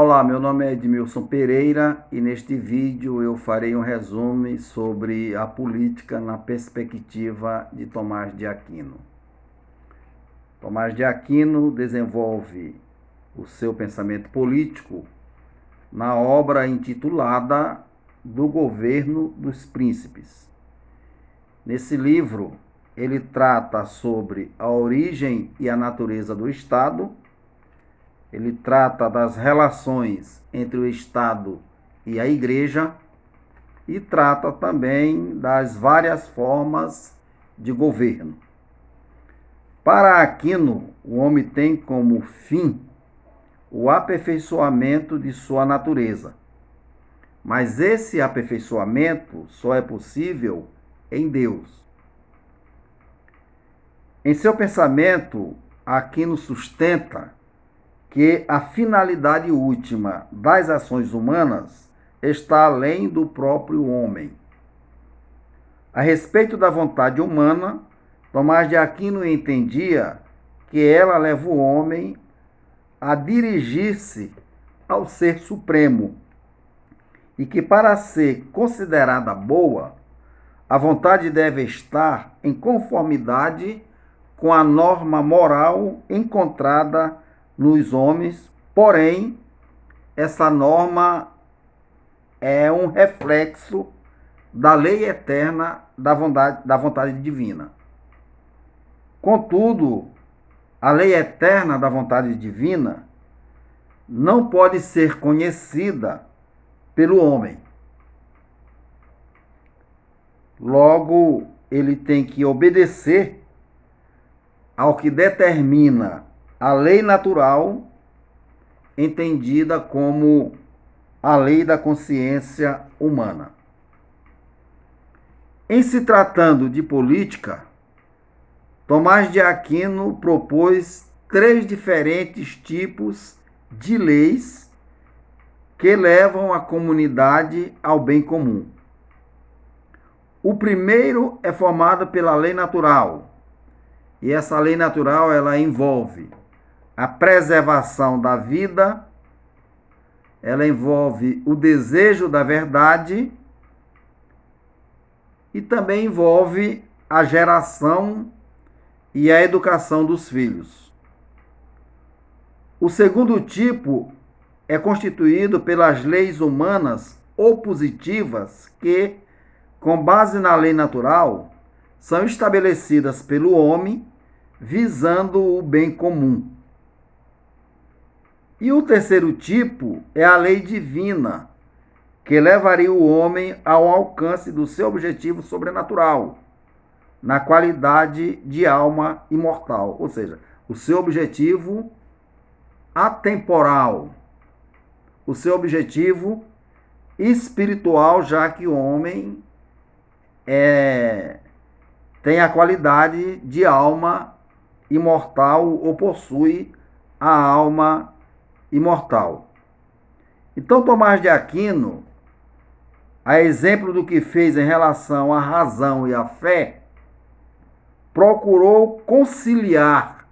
Olá, meu nome é Edmilson Pereira e neste vídeo eu farei um resumo sobre a política na perspectiva de Tomás de Aquino. Tomás de Aquino desenvolve o seu pensamento político na obra intitulada Do Governo dos Príncipes. Nesse livro, ele trata sobre a origem e a natureza do Estado. Ele trata das relações entre o Estado e a Igreja e trata também das várias formas de governo. Para Aquino, o homem tem como fim o aperfeiçoamento de sua natureza. Mas esse aperfeiçoamento só é possível em Deus. Em seu pensamento, Aquino sustenta que a finalidade última das ações humanas está além do próprio homem. A respeito da vontade humana, Tomás de Aquino entendia que ela leva o homem a dirigir-se ao Ser Supremo e que, para ser considerada boa, a vontade deve estar em conformidade com a norma moral encontrada nos homens, porém, essa norma é um reflexo da lei eterna da vontade divina. Contudo, a lei eterna da vontade divina não pode ser conhecida pelo homem. Logo, ele tem que obedecer ao que determina a lei natural, entendida como a lei da consciência humana. Em se tratando de política, Tomás de Aquino propôs 3 diferentes tipos de leis que levam a comunidade ao bem comum. O primeiro é formado pela lei natural, e essa lei natural ela envolve a preservação da vida, ela envolve o desejo da verdade e também envolve a geração e a educação dos filhos. O segundo tipo é constituído pelas leis humanas opositivas que, com base na lei natural, são estabelecidas pelo homem visando o bem comum. E o terceiro tipo é a lei divina, que levaria o homem ao alcance do seu objetivo sobrenatural, na qualidade de alma imortal, ou seja, o seu objetivo atemporal, o seu objetivo espiritual, já que o homem tem a qualidade de alma imortal ou possui a alma imortal. Então, Tomás de Aquino, a exemplo do que fez em relação à razão e à fé, procurou conciliar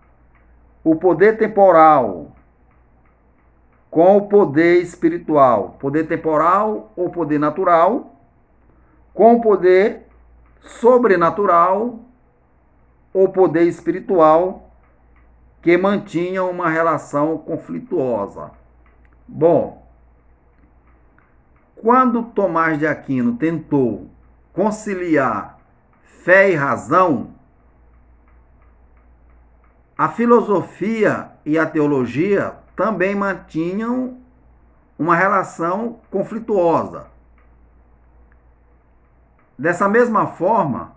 o poder temporal com o poder espiritual, poder temporal ou poder natural, com o poder sobrenatural ou poder espiritual, que mantinham uma relação conflituosa. Bom, quando Tomás de Aquino tentou conciliar fé e razão, a filosofia e a teologia também mantinham uma relação conflituosa. Dessa mesma forma,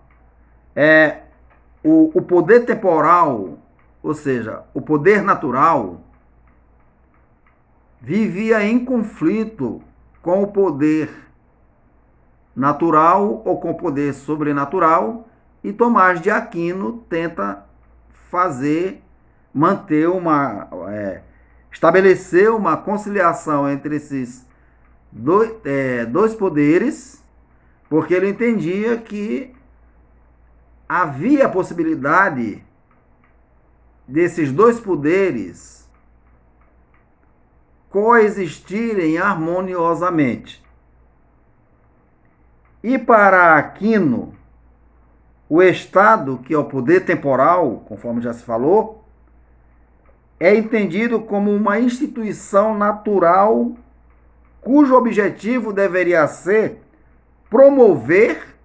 o poder temporal, ou seja, o poder natural, vivia em conflito com o poder natural ou com o poder sobrenatural, e Tomás de Aquino tenta estabelecer uma conciliação entre esses dois poderes, porque ele entendia que havia a possibilidade desses dois poderes coexistirem harmoniosamente. E para Aquino, o Estado, que é o poder temporal, conforme já se falou, é entendido como uma instituição natural cujo objetivo deveria ser promover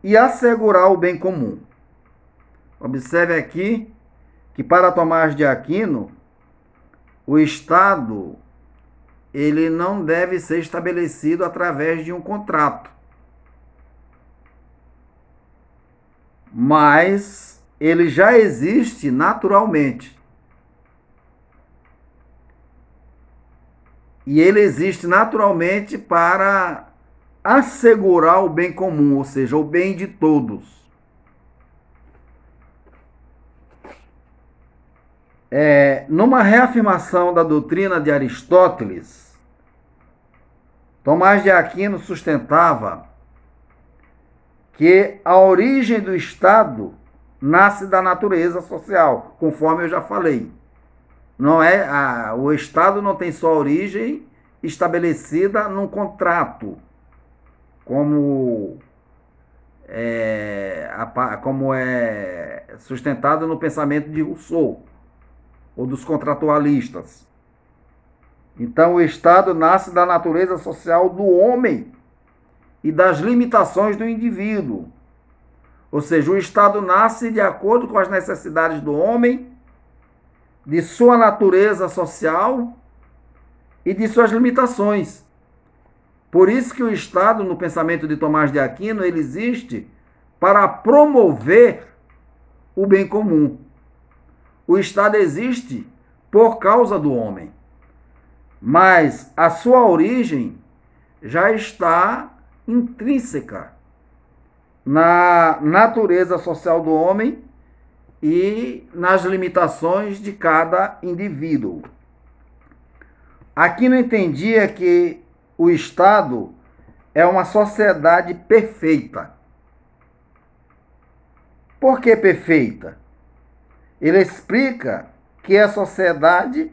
e assegurar o bem comum. Observe aqui que para Tomás de Aquino, o Estado ele não deve ser estabelecido através de um contrato, mas ele já existe naturalmente. E ele existe naturalmente para assegurar o bem comum, ou seja, o bem de todos. Numa reafirmação da doutrina de Aristóteles, Tomás de Aquino sustentava que a origem do Estado nasce da natureza social, conforme eu já falei. O Estado não tem sua origem estabelecida num contrato, como é sustentado no pensamento de Rousseau, ou dos contratualistas. Então, o Estado nasce da natureza social do homem e das limitações do indivíduo. Ou seja, o Estado nasce de acordo com as necessidades do homem, de sua natureza social e de suas limitações. Por isso que o Estado, no pensamento de Tomás de Aquino, ele existe para promover o bem comum. O Estado existe por causa do homem, mas a sua origem já está intrínseca na natureza social do homem e nas limitações de cada indivíduo. Aquino entendia que o Estado é uma sociedade perfeita. Por que perfeita? Ele explica que é a sociedade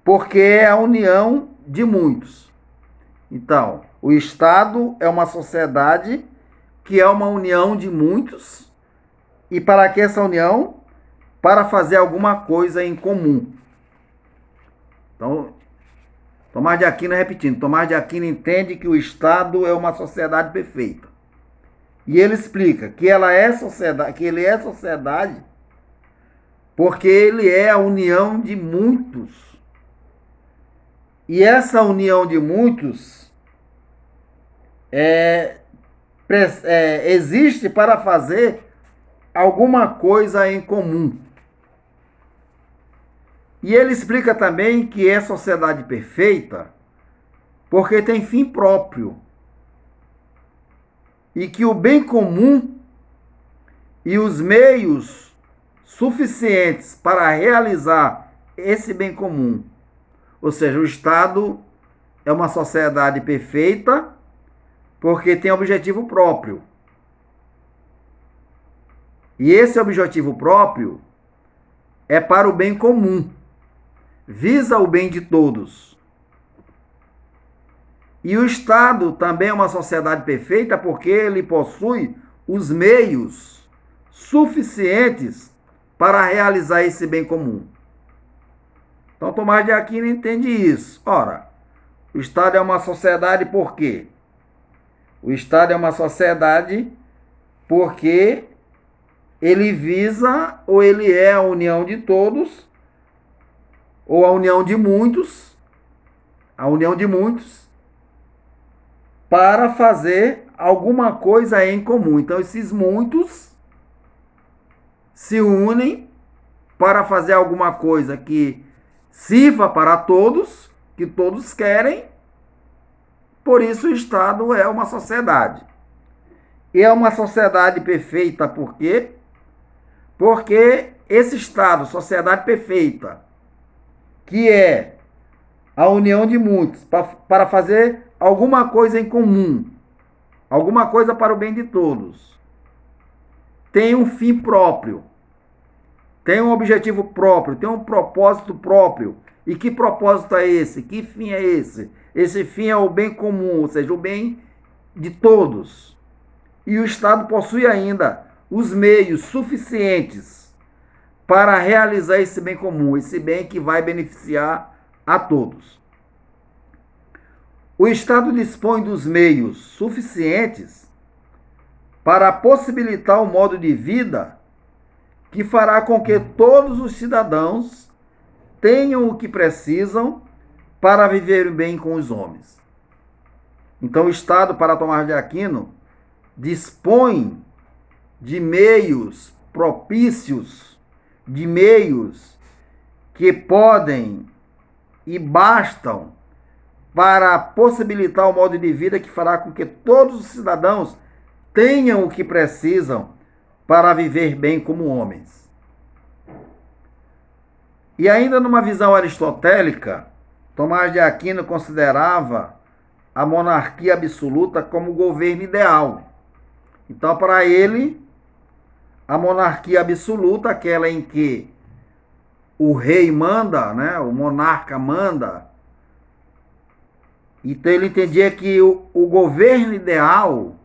porque é a união de muitos. Então, o Estado é uma sociedade que é uma união de muitos, e para que essa união? Para fazer alguma coisa em comum. Então, Tomás de Aquino, repetindo, Tomás de Aquino entende que o Estado é uma sociedade perfeita. E ele explica que ele é sociedade porque ele é a união de muitos. E essa união de muitos existe para fazer alguma coisa em comum. E ele explica também que é sociedade perfeita porque tem fim próprio. E que o bem comum e os meios suficientes para realizar esse bem comum, ou seja, o Estado é uma sociedade perfeita porque tem objetivo próprio. E esse objetivo próprio é para o bem comum, visa o bem de todos. E o Estado também é uma sociedade perfeita porque ele possui os meios suficientes para realizar esse bem comum. Então, Tomás de Aquino entende isso. Ora, o Estado é uma sociedade por quê? O Estado é uma sociedade porque ele visa, ou ele é a união de todos, ou a união de muitos, para fazer alguma coisa em comum. Então, esses muitos se unem para fazer alguma coisa que sirva para todos, que todos querem. Por isso, o Estado é uma sociedade. E é uma sociedade perfeita por quê? Porque esse Estado, sociedade perfeita, que é a união de muitos, para fazer alguma coisa em comum, alguma coisa para o bem de todos, tem um fim próprio. tem um objetivo próprio, tem um propósito próprio. E que propósito é esse? Que fim é esse? Esse fim é o bem comum, ou seja, o bem de todos. E o Estado possui ainda os meios suficientes para realizar esse bem comum, esse bem que vai beneficiar a todos. O Estado dispõe dos meios suficientes para possibilitar um modo de vida que fará com que todos os cidadãos tenham o que precisam para viver bem com os homens. Então, o Estado, para Tomás de Aquino, dispõe de meios propícios, de meios que podem e bastam para possibilitar o modo de vida que fará com que todos os cidadãos tenham o que precisam para viver bem como homens. E ainda numa visão aristotélica, Tomás de Aquino considerava a monarquia absoluta como o governo ideal. Então, para ele, a monarquia absoluta, aquela em que o rei manda, né, o monarca manda, então ele entendia que o governo ideal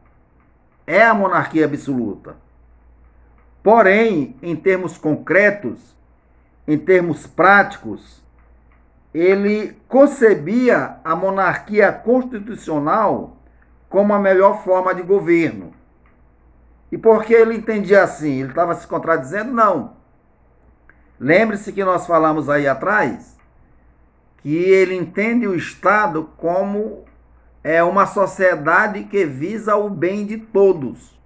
é a monarquia absoluta. Porém, em termos concretos, em termos práticos, ele concebia a monarquia constitucional como a melhor forma de governo. E por que ele entendia assim? Ele estava se contradizendo? Não. Lembre-se que nós falamos aí atrás que ele entende o Estado como uma sociedade que visa o bem de todos.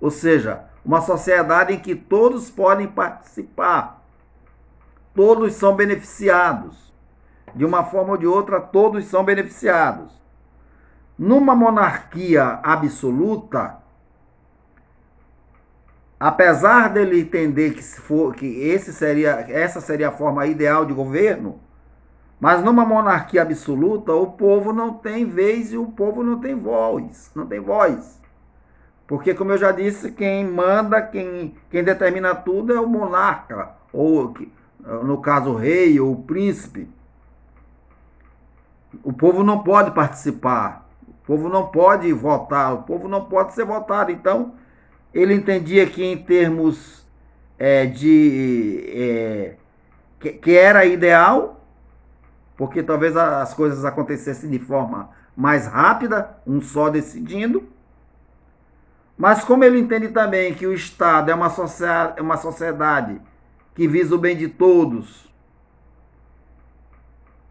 Ou seja, uma sociedade em que todos podem participar. Todos são beneficiados. De uma forma ou de outra, todos são beneficiados. Numa monarquia absoluta, apesar dele entender que essa seria a forma ideal de governo, mas numa monarquia absoluta, o povo não tem vez e o povo não tem voz. Não tem voz. Porque, como eu já disse, quem manda, quem determina tudo é o monarca, ou, no caso, o rei ou o príncipe. O povo não pode participar, o povo não pode votar, o povo não pode ser votado. Então, ele entendia que em termos que era ideal, porque talvez as coisas acontecessem de forma mais rápida, um só decidindo. Mas como ele entende também que o Estado é uma sociedade que visa o bem de todos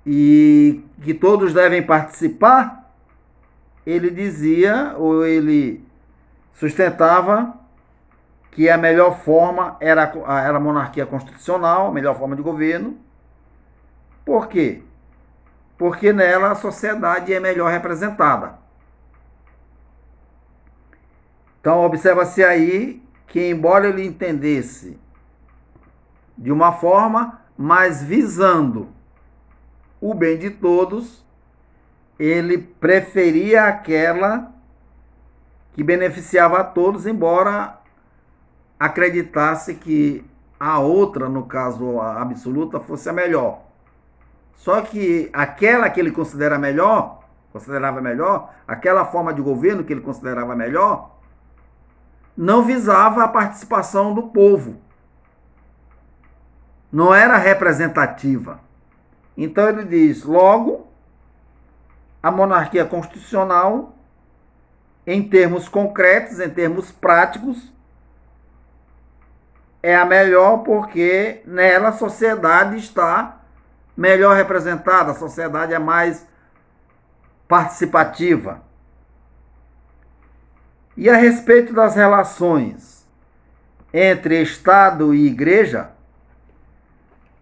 e que todos devem participar, ele dizia, ou ele sustentava, que a melhor forma era a monarquia constitucional, a melhor forma de governo. Por quê? Porque nela a sociedade é melhor representada. Então, observa-se aí que, embora ele entendesse de uma forma, mas visando o bem de todos, ele preferia aquela que beneficiava a todos, embora acreditasse que a outra, no caso a absoluta, fosse a melhor. Só que aquela que ele considerava melhor, aquela forma de governo que ele considerava melhor, não visava a participação do povo. Não era representativa. Então ele diz, logo, a monarquia constitucional, em termos concretos, em termos práticos, é a melhor porque nela a sociedade está melhor representada, a sociedade é mais participativa. E a respeito das relações entre Estado e Igreja,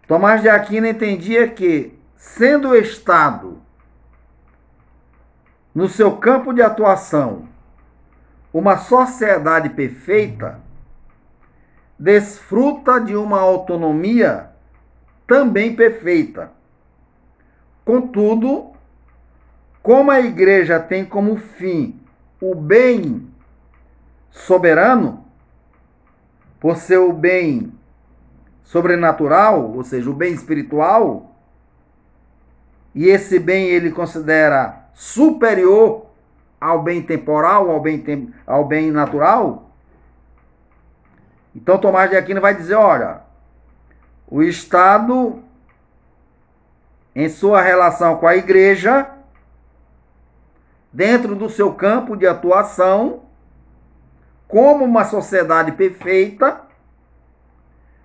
Tomás de Aquino entendia que, sendo o Estado, no seu campo de atuação, uma sociedade perfeita, desfruta de uma autonomia também perfeita. Contudo, como a Igreja tem como fim o bem soberano, por ser o bem sobrenatural, ou seja, o bem espiritual, e esse bem ele considera superior ao bem temporal, ao bem natural, então Tomás de Aquino vai dizer, olha, o Estado, em sua relação com a Igreja, dentro do seu campo de atuação, como uma sociedade perfeita,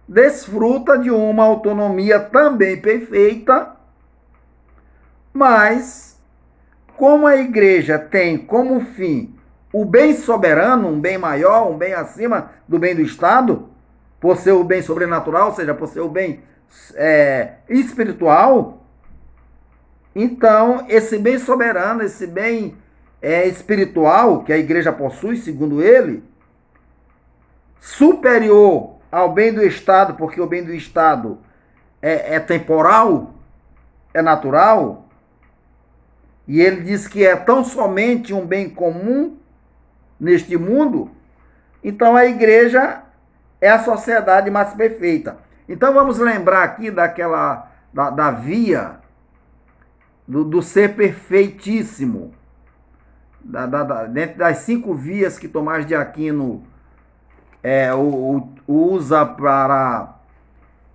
desfruta de uma autonomia também perfeita, mas como a Igreja tem como fim o bem soberano, um bem maior, um bem acima do bem do Estado, por ser o bem sobrenatural, ou seja, por ser o bem espiritual, então esse bem soberano, esse bem espiritual que a Igreja possui, segundo ele, superior ao bem do Estado, porque o bem do Estado é temporal, é natural, e ele diz que é tão somente um bem comum neste mundo, então a Igreja é a sociedade mais perfeita. Então vamos lembrar aqui da via do ser perfeitíssimo, dentro das 5 vias que Tomás de Aquino usa para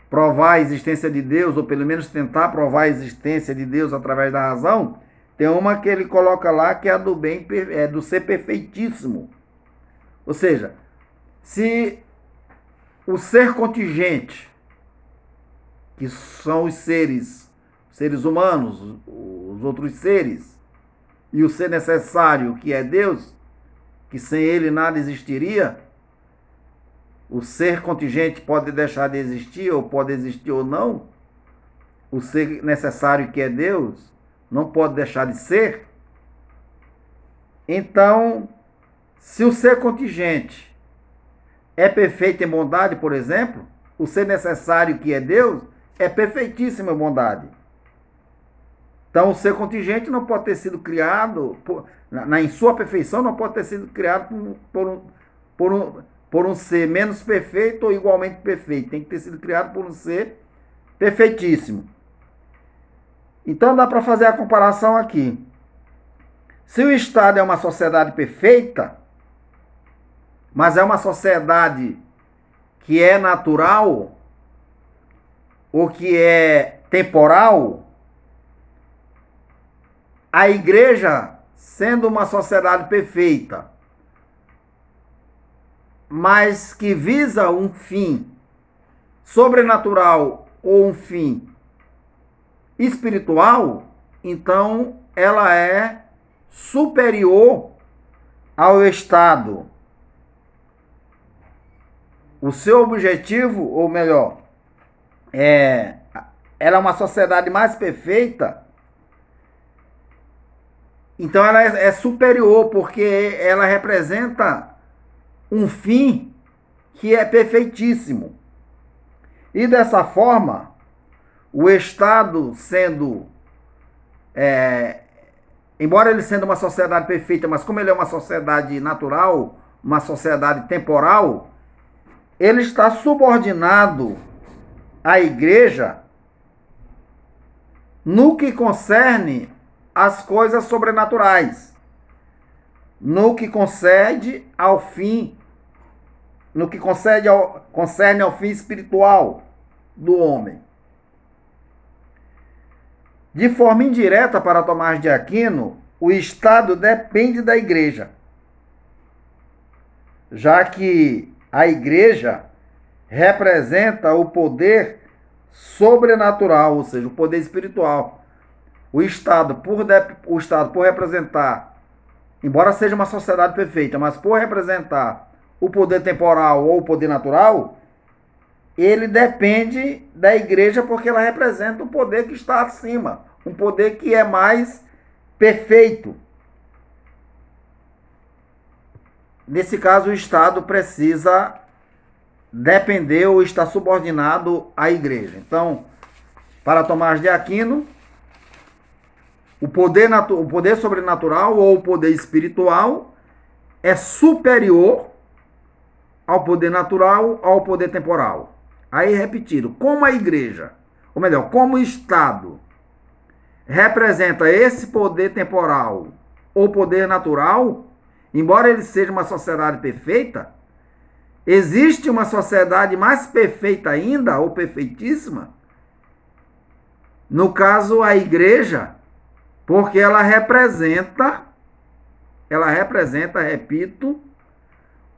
provar a existência de Deus, ou pelo menos tentar provar a existência de Deus através da razão, tem uma que ele coloca lá que é a do ser perfeitíssimo. Ou seja, se o ser contingente, que são os seres humanos, os outros seres, e o ser necessário, que é Deus, que sem ele nada existiria, o ser contingente pode deixar de existir, ou pode existir ou não, o ser necessário, que é Deus, não pode deixar de ser. Então, se o ser contingente é perfeito em bondade, por exemplo, o ser necessário, que é Deus, é perfeitíssimo em bondade. Então, o ser contingente não pode ter sido criado, em sua perfeição, não pode ter sido criado por um ser menos perfeito ou igualmente perfeito. Tem que ter sido criado por um ser perfeitíssimo. Então, dá para fazer a comparação aqui. Se o Estado é uma sociedade perfeita, mas é uma sociedade que é natural ou que é temporal, a Igreja, sendo uma sociedade perfeita, mas que visa um fim sobrenatural ou um fim espiritual, então ela é superior ao Estado. O seu objetivo, ou melhor, ela é uma sociedade mais perfeita, então ela é superior, porque ela representa um fim que é perfeitíssimo. E dessa forma, o Estado sendo, embora ele sendo uma sociedade perfeita, mas como ele é uma sociedade natural, uma sociedade temporal, ele está subordinado à Igreja no que concerne as coisas sobrenaturais, no que concede ao fim, no que concerne ao fim espiritual do homem. De forma indireta, para Tomás de Aquino, o Estado depende da Igreja, já que a Igreja representa o poder sobrenatural, ou seja, o poder espiritual. O Estado, por representar, embora seja uma sociedade perfeita, mas por representar o poder temporal ou o poder natural, ele depende da Igreja porque ela representa o poder que está acima, um poder que é mais perfeito. Nesse caso, o Estado precisa depender ou estar subordinado à Igreja. Então, para Tomás de Aquino, o poder sobrenatural ou o poder espiritual é superior ao poder natural, ao poder temporal. Aí repetiram, como a igreja, ou melhor, como o Estado representa esse poder temporal ou poder natural, embora ele seja uma sociedade perfeita, existe uma sociedade mais perfeita ainda, ou perfeitíssima, no caso a igreja, porque ela representa, repito,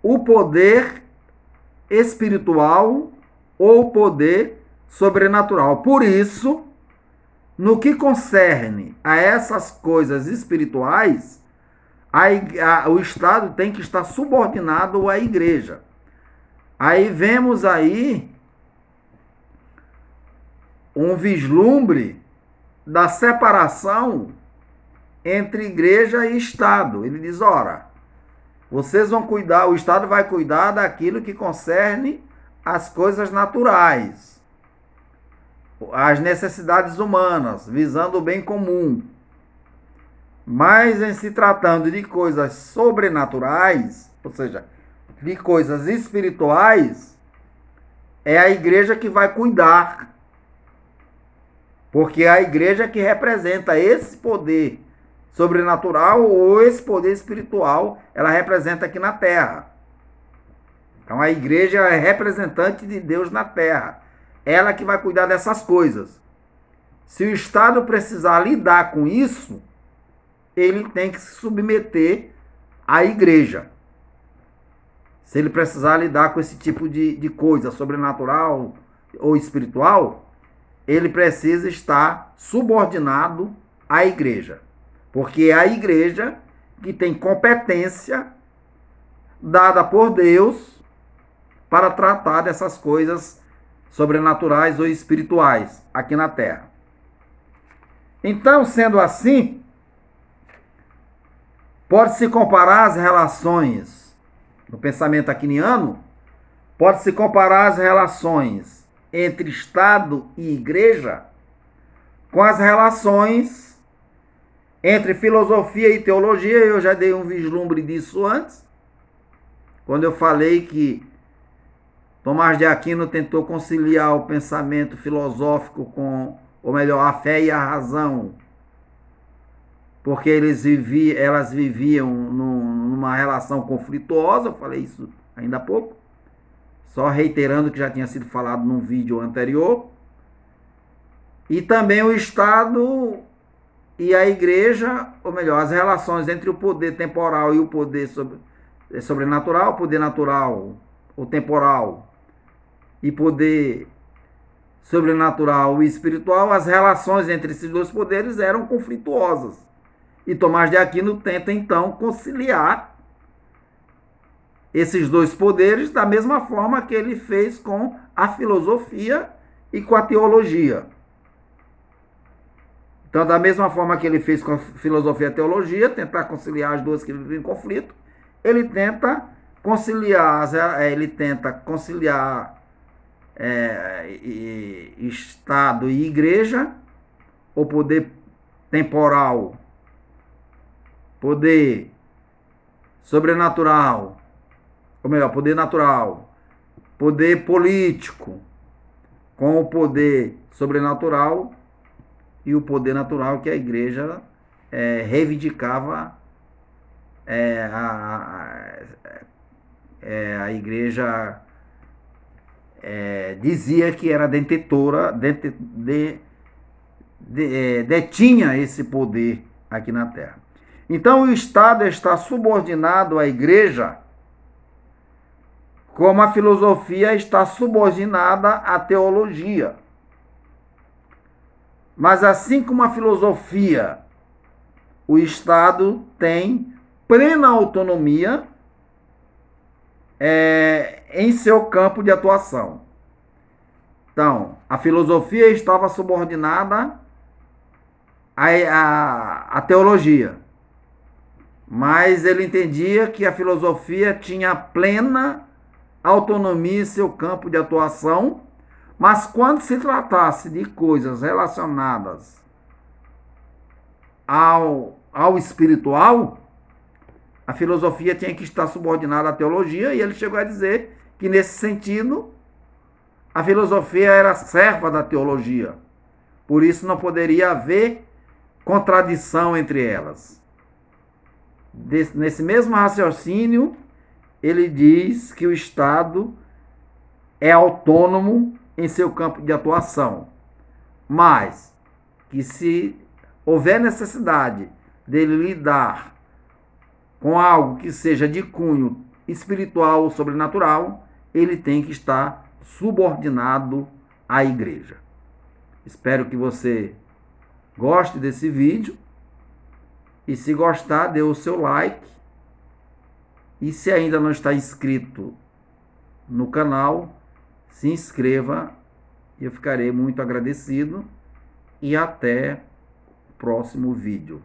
o poder espiritual ou poder sobrenatural. Por isso, no que concerne a essas coisas espirituais, o Estado tem que estar subordinado à igreja. Aí vemos aí um vislumbre da separação entre igreja e Estado. Ele diz, ora, vocês vão cuidar, o Estado vai cuidar daquilo que concerne as coisas naturais, as necessidades humanas, visando o bem comum. Mas em se tratando de coisas sobrenaturais, ou seja, de coisas espirituais, é a igreja que vai cuidar. Porque é a igreja que representa esse poder sobrenatural ou esse poder espiritual, ela representa aqui na terra. Então a igreja é representante de Deus na terra. Ela que vai cuidar dessas coisas. Se o Estado precisar lidar com isso, ele tem que se submeter à igreja. Se ele precisar lidar com esse tipo de coisa sobrenatural ou espiritual, ele precisa estar subordinado à igreja. Porque é a igreja que tem competência dada por Deus para tratar dessas coisas sobrenaturais ou espirituais aqui na terra. Então, sendo assim, pode-se comparar as relações no pensamento aquiniano, pode-se comparar as relações entre Estado e igreja com as relações entre filosofia e teologia. Eu já dei um vislumbre disso antes, quando eu falei que Tomás de Aquino tentou conciliar o pensamento filosófico com, ou melhor, a fé e a razão, porque elas viviam numa relação conflituosa. Eu falei isso ainda há pouco, só reiterando que já tinha sido falado num vídeo anterior. E também o Estado e a igreja, ou melhor, as relações entre o poder temporal e o poder sobrenatural, poder natural ou temporal e poder sobrenatural e espiritual, as relações entre esses dois poderes eram conflituosas. E Tomás de Aquino tenta, então, conciliar esses dois poderes da mesma forma que ele fez com a filosofia e com a teologia. Então, da mesma forma que ele fez com a filosofia e a teologia, tentar conciliar as duas que vivem em conflito, ele tenta conciliar Estado e igreja, o poder temporal, poder sobrenatural, ou melhor, poder natural, poder político, com o poder sobrenatural e o poder natural que a igreja reivindicava. A igreja dizia que era detentora, detinha esse poder aqui na terra. Então o Estado está subordinado à igreja, como a filosofia está subordinada à teologia. Mas assim como a filosofia, o Estado tem plena autonomia em seu campo de atuação. Então, a filosofia estava subordinada à teologia, mas ele entendia que a filosofia tinha plena autonomia em seu campo de atuação, mas quando se tratasse de coisas relacionadas ao espiritual, a filosofia tinha que estar subordinada à teologia, e ele chegou a dizer que, nesse sentido, A filosofia era serva da teologia. Por isso não poderia haver contradição entre elas. Nesse mesmo raciocínio, ele diz que o Estado é autônomo em seu campo de atuação, mas que se houver necessidade dele lidar com algo que seja de cunho espiritual ou sobrenatural, ele tem que estar subordinado à igreja. Espero que você goste desse vídeo e, se gostar, dê o seu like, e se ainda não está inscrito no canal, se inscreva, eu ficarei muito agradecido, e até o próximo vídeo.